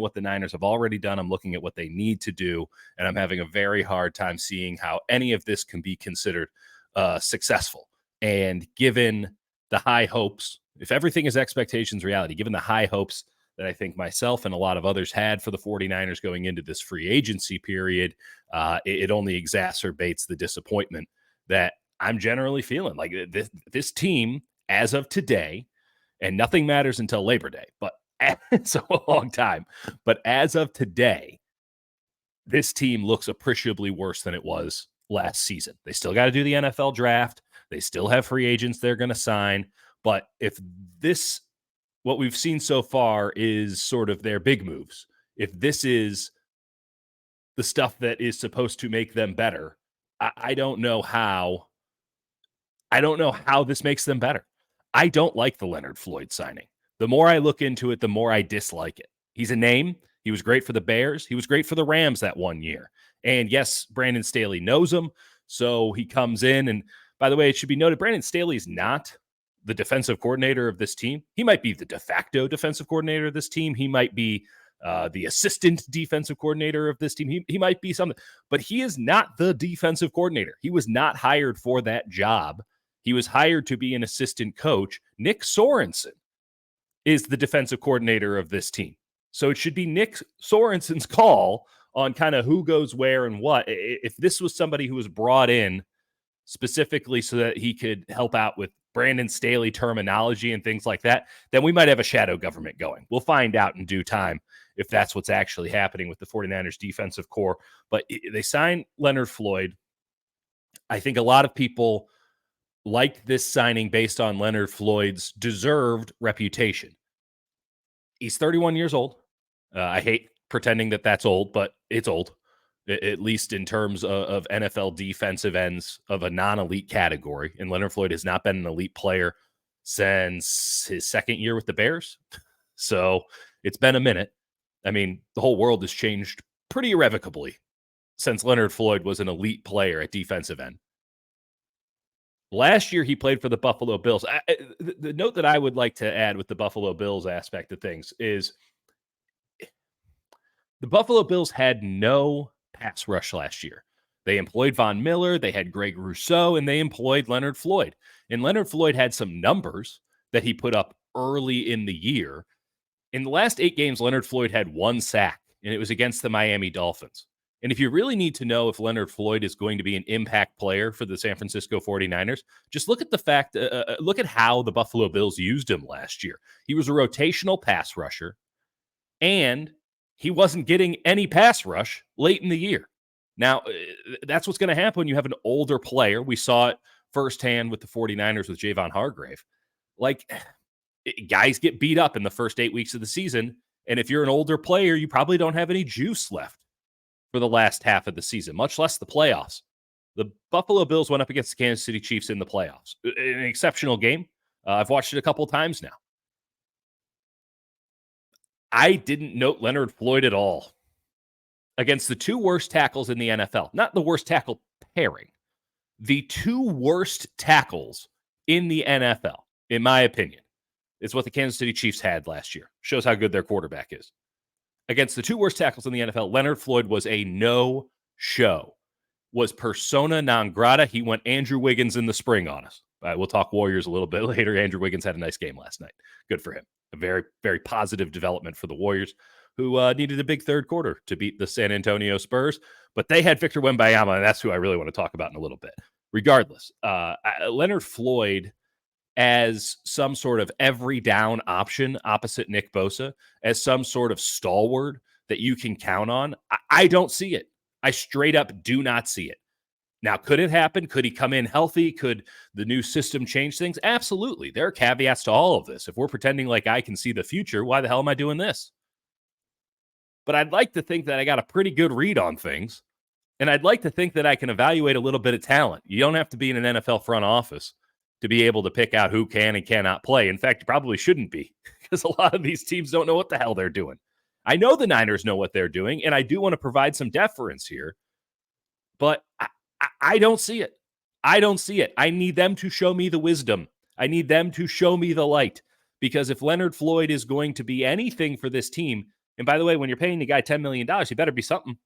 what the Niners have already done. I'm looking at what they need to do, and I'm having a very hard time seeing how any of this can be considered successful. And given the high hopes, if everything is expectations reality, given the high hopes that I think myself and a lot of others had for the 49ers going into this free agency period, it only exacerbates the disappointment that I'm generally feeling. Like this team, as of today, and nothing matters until Labor Day, but it's a long time. But as of today, this team looks appreciably worse than it was last season. They still got to do the NFL draft. They still have free agents they're going to sign. But if this, what we've seen so far is sort of their big moves, if this is the stuff that is supposed to make them better, I don't know how. I don't know how this makes them better. I don't like the Leonard Floyd signing. The more I look into it, the more I dislike it. He's a name. He was great for the Bears. He was great for the Rams that one year. And yes, Brandon Staley knows him, so he comes in. And by the way, it should be noted, Brandon Staley is not the defensive coordinator of this team. He might be the de facto defensive coordinator of this team. He might be the assistant defensive coordinator of this team. He might be something, but he is not the defensive coordinator. He was not hired for that job. He was hired to be an assistant coach. Nick Sorensen is the defensive coordinator of this team. So it should be Nick Sorensen's call on kind of who goes where and what. If this was somebody who was brought in specifically so that he could help out with Brandon Staley terminology and things like that, then we might have a shadow government going. We'll find out in due time if that's what's actually happening with the 49ers defensive core. But they signed Leonard Floyd. I think a lot of people liked this signing based on Leonard Floyd's deserved reputation. He's 31 years old. I hate pretending that that's old, but it's old, at least in terms of NFL defensive ends of a non-elite category. And Leonard Floyd has not been an elite player since his second year with the Bears. So it's been a minute. I mean, the whole world has changed pretty irrevocably since Leonard Floyd was an elite player at defensive end. Last year, he played for the Buffalo Bills. The note that I would like to add with the Buffalo Bills aspect of things is the Buffalo Bills had no pass rush last year. They employed Von Miller, they had Greg Rousseau, and they employed Leonard Floyd. And Leonard Floyd had some numbers that he put up early in the year. In the last 8 games, Leonard Floyd had 1 sack, and it was against the Miami Dolphins. And if you really need to know if Leonard Floyd is going to be an impact player for the San Francisco 49ers, just look at the fact, look at how the Buffalo Bills used him last year. He was a rotational pass rusher, and he wasn't getting any pass rush late in the year. Now, that's what's going to happen when you have an older player. We saw it firsthand with the 49ers with Javon Hargrave. Like, guys get beat up in the first 8 weeks of the season, and if you're an older player, you probably don't have any juice left for the last half of the season, much less the playoffs. The Buffalo Bills went up against the Kansas City Chiefs in the playoffs. An exceptional game. I've watched it a couple of times now. I didn't note Leonard Floyd at all against the 2 worst tackles in the NFL. Not the worst tackle pairing. The 2 worst tackles in the NFL, in my opinion, is what the Kansas City Chiefs had last year. Shows how good their quarterback is. Against the 2 worst tackles in the NFL, Leonard Floyd was a no-show, was persona non grata. He went Andrew Wiggins in the spring on us. We'll talk Warriors a little bit later. Andrew Wiggins had a nice game last night. Good for him. A very, very positive development for the Warriors, who needed a big third quarter to beat the San Antonio Spurs. But they had Victor Wembanyama, and that's who I really want to talk about in a little bit. Regardless, Leonard Floyd as some sort of every down option opposite Nick Bosa, as some sort of stalwart that you can count on, I don't see it. I straight up do not see it. Now, could it happen? Could he come in healthy? Could the new system change things? Absolutely. There are caveats to all of this. If we're pretending like I can see the future, why the hell am I doing this? But I'd like to think that I got a pretty good read on things, and I'd like to think that I can evaluate a little bit of talent. You don't have to be in an NFL front office to be able to pick out who can and cannot play. In fact, you probably shouldn't be, because a lot of these teams don't know what the hell they're doing. I know the Niners know what they're doing, and I do want to provide some deference here, but I don't see it. I don't see it. I need them to show me the wisdom. I need them to show me the light, because if Leonard Floyd is going to be anything for this team, And by the way, when you're paying the guy $10 million, he better be something.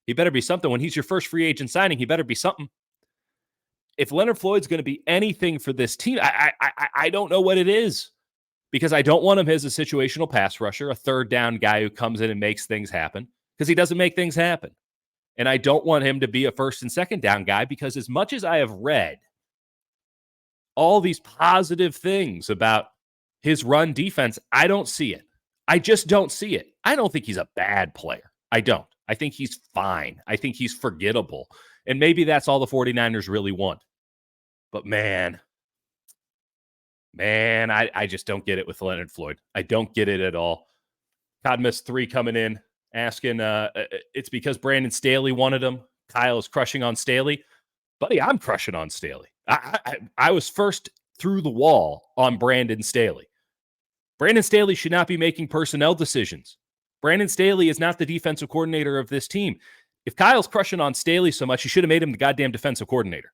He better be something. When he's your first free agent signing, he better be something. If Leonard Floyd's going to be anything for this team, I don't know what it is, because I don't want him as a situational pass rusher, a third down guy who comes in and makes things happen, because he doesn't make things happen. And I don't want him to be a first and second down guy, because as much as I have read all these positive things about his run defense, I don't see it. I just don't see it. I don't think he's a bad player. I don't. I think he's fine. I think he's forgettable. And maybe that's all the 49ers really want. But man, I just don't get it with Leonard Floyd. I don't get it at all. Codmus 3 coming in, asking, it's because Brandon Staley wanted him. Kyle is crushing on Staley. Buddy, I'm crushing on Staley. I was first through the wall on Brandon Staley. Brandon Staley should not be making personnel decisions. Brandon Staley is not the defensive coordinator of this team. If Kyle's crushing on Staley so much, he should have made him the goddamn defensive coordinator.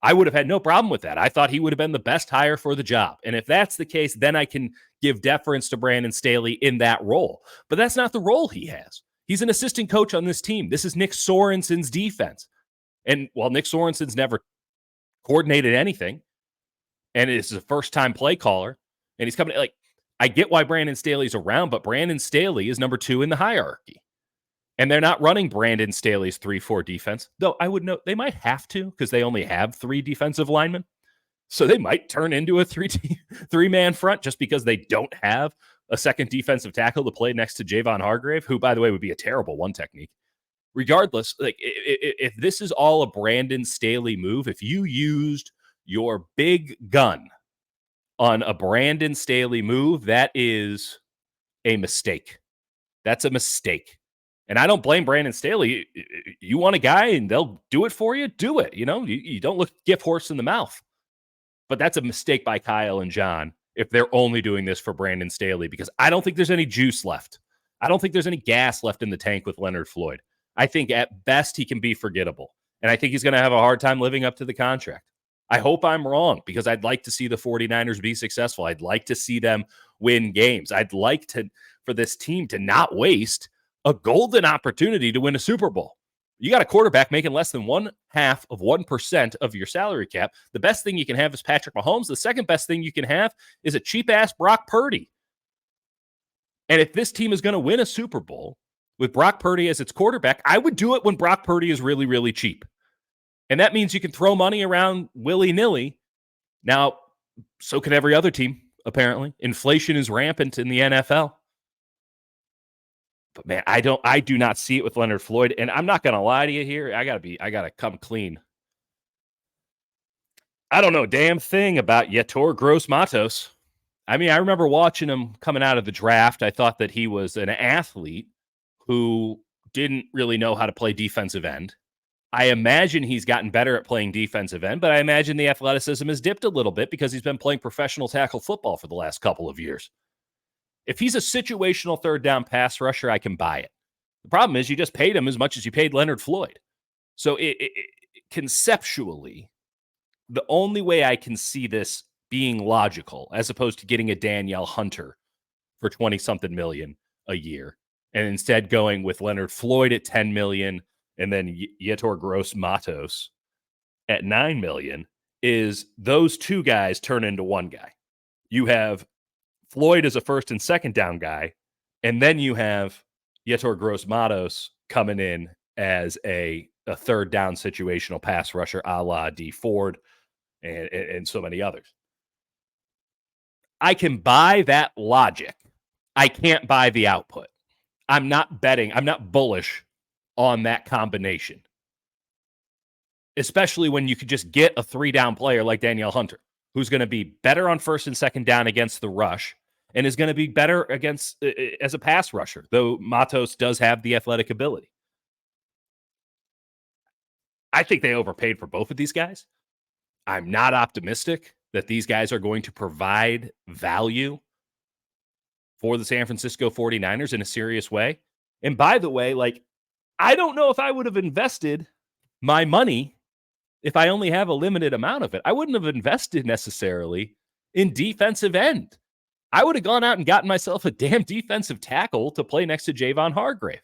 I would have had no problem with that. I thought he would have been the best hire for the job. And if that's the case, then I can give deference to Brandon Staley in that role. But that's not the role he has. He's an assistant coach on this team. This is Nick Sorensen's defense. And while Nick Sorensen's never coordinated anything, and is a first-time play caller, and he's coming, like, I get why Brandon Staley's around, but Brandon Staley is number 2 in the hierarchy. And they're not running Brandon Staley's 3-4 defense, though I would note they might have to, because they only have 3 defensive linemen. So they might turn into a 3-man front just because they don't have a second defensive tackle to play next to Javon Hargrave, who, by the way, would be a terrible one technique. Regardless, like, if this is all a Brandon Staley move, if you used your big gun on a Brandon Staley move, that is a mistake. That's a mistake. And I don't blame Brandon Staley. You want a guy and they'll do it for you, do it. You know, you don't look gift horse in the mouth. But that's a mistake by Kyle and John if they're only doing this for Brandon Staley, because I don't think there's any juice left. I don't think there's any gas left in the tank with Leonard Floyd. I think at best he can be forgettable. And I think he's going to have a hard time living up to the contract. I hope I'm wrong, because I'd like to see the 49ers be successful. I'd like to see them win games. I'd like for this team to not waste a golden opportunity to win a Super Bowl. You got a quarterback making less than 0.5% of your salary cap. The best thing you can have is Patrick Mahomes. The second best thing you can have is a cheap-ass Brock Purdy. And if this team is going to win a Super Bowl with Brock Purdy as its quarterback, I would do it when Brock Purdy is really, really cheap. And that means you can throw money around willy-nilly. Now, so can every other team, apparently. Inflation is rampant in the NFL. But man, I do not see it with Leonard Floyd. And I'm not going to lie to you here. I gotta come clean. I don't know a damn thing about Yetur Gross-Matos. I mean, I remember watching him coming out of the draft. I thought that he was an athlete who didn't really know how to play defensive end. I imagine he's gotten better at playing defensive end, but I imagine the athleticism has dipped a little bit because he's been playing professional tackle football for the last couple of years. If he's a situational third down pass rusher, I can buy it. The problem is you just paid him as much as you paid Leonard Floyd. So conceptually, the only way I can see this being logical, as opposed to getting a Danielle Hunter for 20-something million a year, and instead going with Leonard Floyd at $10 million and then Yetur Gross-Matos at $9 million, is those two guys turn into one guy. You have Floyd as a first and second down guy, and then you have Yetur Gross-Matos coming in as a third down situational pass rusher, a la D Ford and so many others. I can buy that logic. I can't buy the output. I'm not bullish on that combination, especially when you could just get a 3-down player like Danielle Hunter, who's going to be better on first and second down against the rush and is going to be better against as a pass rusher, though Matos does have the athletic ability. I think they overpaid for both of these guys. I'm not optimistic that these guys are going to provide value for the San Francisco 49ers in a serious way. And by the way, like, I don't know if I would have invested my money if I only have a limited amount of it. I wouldn't have invested necessarily in defensive end. I would have gone out and gotten myself a damn defensive tackle to play next to Javon Hargrave.